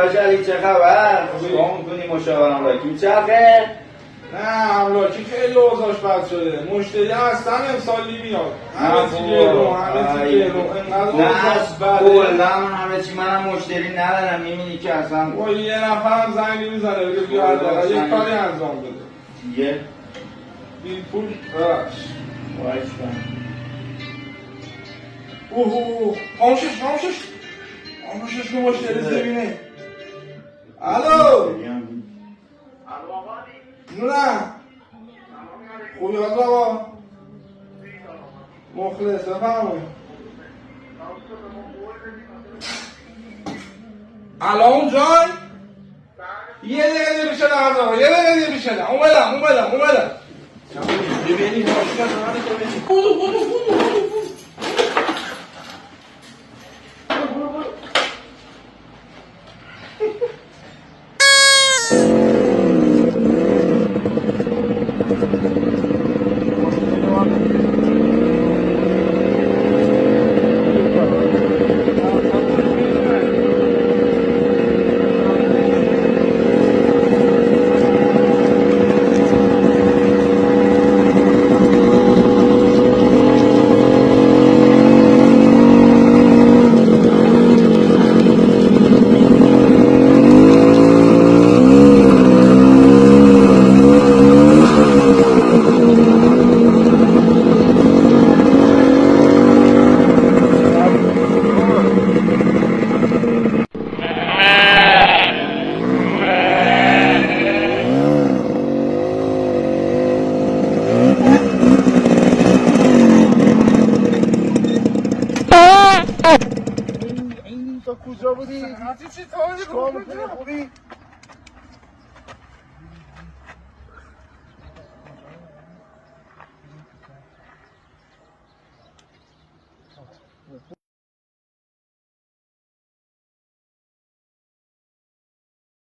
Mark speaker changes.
Speaker 1: داشت علی چه خبر؟ شما میکنی مشاور املاکی چرخه؟
Speaker 2: نه املاکی خیلی اوضاعش بد شده. مشتری اصلا امسال نمیاد. همه چی گرون، همه چی گرون. انقدر اوضاعش بده.
Speaker 1: کلا همه چی منم مشتری ندارم. میبینی که اصلا
Speaker 2: با یه نفرم زنگ میزنه بگه بیا حداقل یک کاری انجام بده.
Speaker 1: دیگه
Speaker 2: بی پول براش.
Speaker 1: وایس کن.
Speaker 2: خاموشش که مشتری زمینه. الو نه خوبی آقا مخلص بفرمایید. الان اون جای یه دقیقه بیشه آقا یه دقیقه بیشه اومدم ببینید ماشین رو ببینید
Speaker 3: این تا کجا بودی؟
Speaker 2: چی طوری
Speaker 3: چیکار میکنی خوبی؟